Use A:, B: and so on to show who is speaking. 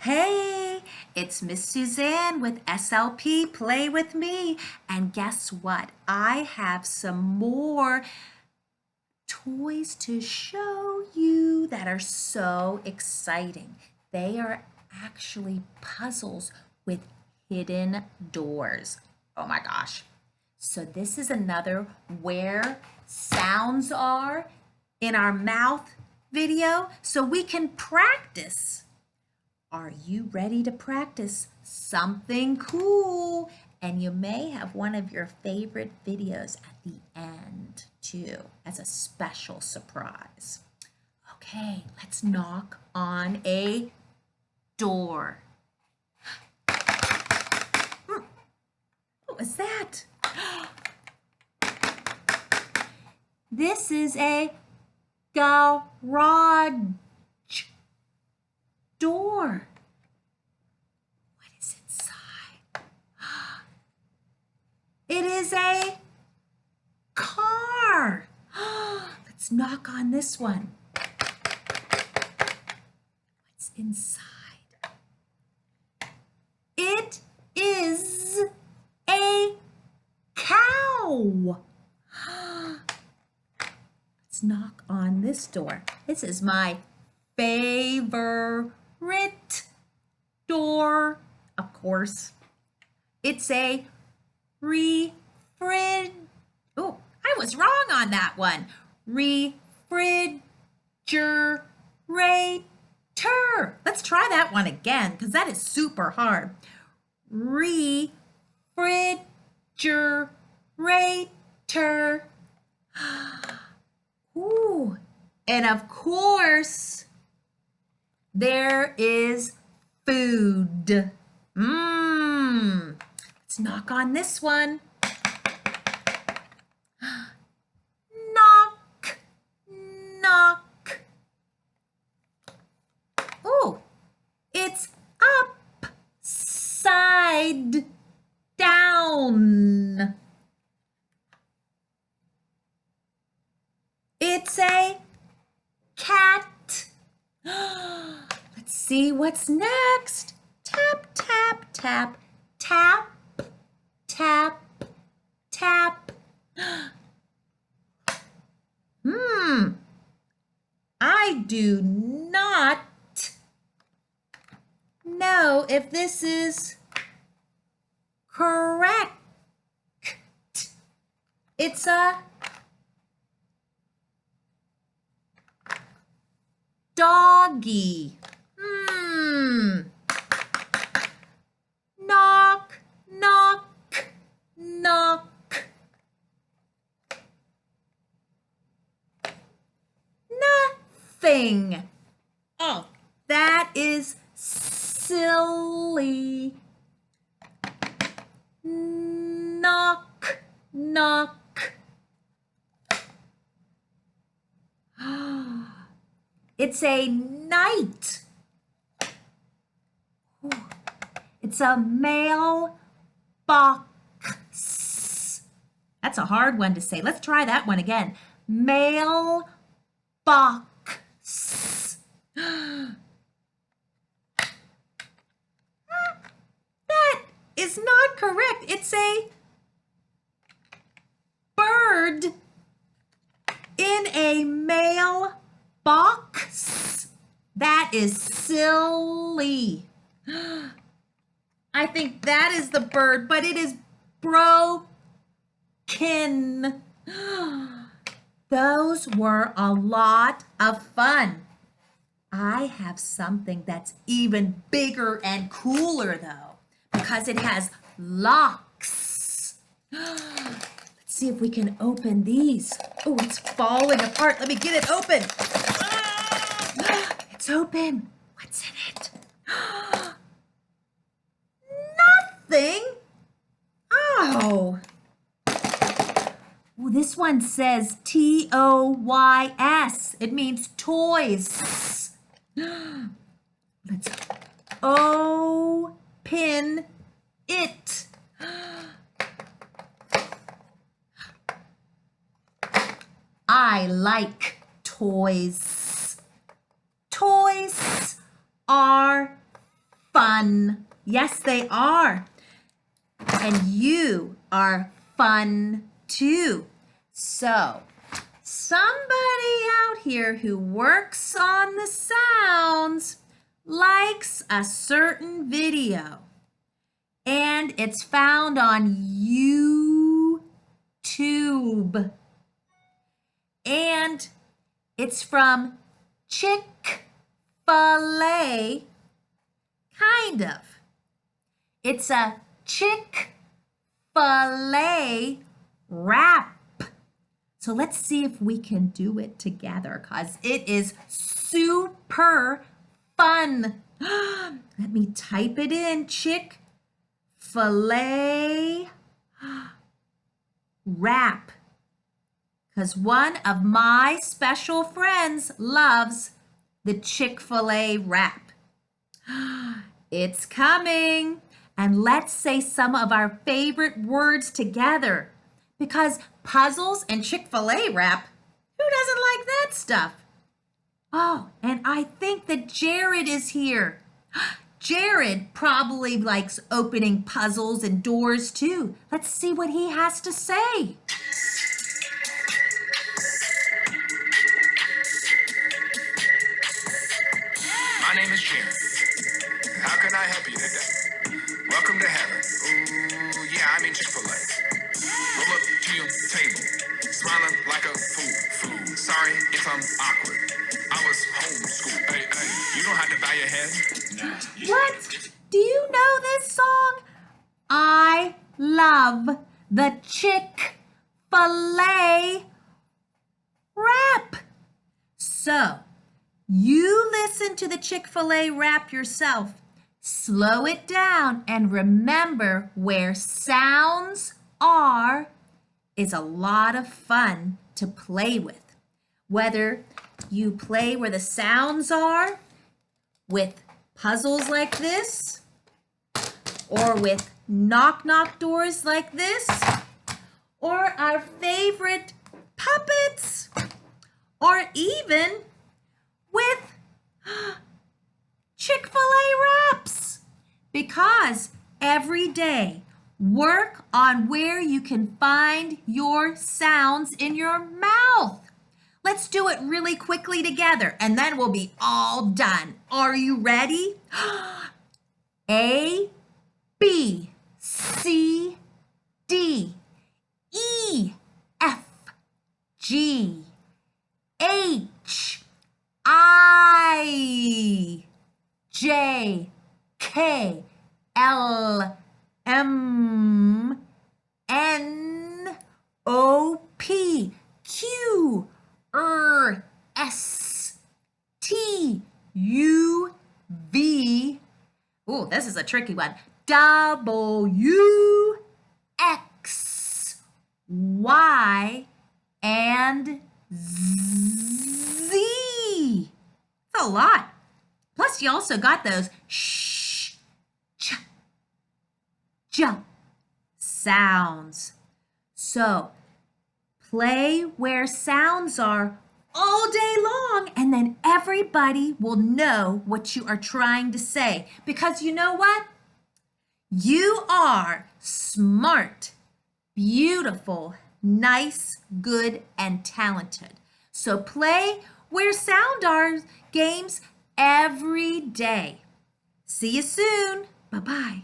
A: Hey, it's Miss Suzanne with SLP Play With Me. And guess what? I have some more toys to show you that are so exciting. They are actually puzzles with hidden doors. Oh my gosh. So this is another where sounds are in our mouth video so we can practice. Are you ready to practice something cool? And you may have one of your favorite videos at the end too, as a special surprise. Okay, let's knock on a door. What was that? This is a garage door. What is inside? It is a car. Let's knock on this one. What's inside? It is a cow. Let's knock on this door. This is my favorite door, of course. It's a refrigerator. Oh, I was wrong on that one. Refrigerator. Let's try that one again because that is super hard. Refrigerator. Ooh, and of course, there is food. Let's knock on this one. Knock, knock. Oh, it's upside down. It's a cat. Let's see what's next. Tap, tap, tap, tap, tap, tap. I do not know if this is correct. It's a doggy. Knock, knock, knock. Nothing. Oh, that is silly. Knock, knock. It's a knight. It's a mailbox. That's a hard one to say. Let's try that one again. Mailbox. That is not correct. It's a bird in a mailbox. That is silly. I think that is the bird, but it is broken. Those were a lot of fun. I have something that's even bigger and cooler though, because it has locks. Let's see if we can open these. Oh, it's falling apart. Let me get it open. It's open. What's in it? Nothing. Oh. Well, this one says TOYS. It means toys. Let's open it. I like toys. Toys are fun. Yes, they are. And you are fun too. So, somebody out here who works on the sounds likes a certain video. And it's found on YouTube. And it's from Chick-fil-A, kind of. It's a Chick-fil-A rap. So let's see if we can do it together because it is super fun. Let me type it in. Chick-fil-A rap. Because one of my special friends loves the Chick-fil-A rap. It's coming. And let's say some of our favorite words together. Because puzzles and Chick-fil-A rap, who doesn't like that stuff? Oh, and I think that Jared is here. Jared probably likes opening puzzles and doors too. Let's see what he has to say.
B: My name is Jared. How can I help you today? Welcome to heaven. Ooh, yeah, I mean Chick-fil-A. Roll up to your table, smiling like a fool. Sorry if I'm awkward. I was homeschooled. Hey, you don't have to bow your head.
A: What? Do you know this song? I love the Chick-fil-A rap. So, you listen to the Chick-fil-A rap yourself. Slow it down and remember where sounds are is a lot of fun to play with. Whether you play where the sounds are with puzzles like this or with knock-knock doors like this or our favorite puppets or even with Chick-fil-A wraps. Because every day, work on where you can find your sounds in your mouth. Let's do it really quickly together and then we'll be all done. Are you ready? A, B, C, D, E, F, G, H, I, J, K, L, M, N, O, P, Q, R, S, T, U, V. Ooh, this is a tricky one. W, X, Y, and Z. That's a lot. Plus, you also got those sh, ch, j sounds. So, play where sounds are all day long, and then everybody will know what you are trying to say. Because you know what? You are smart, beautiful, nice, good, and talented. So play where sound are games every day. See you soon. Bye-bye.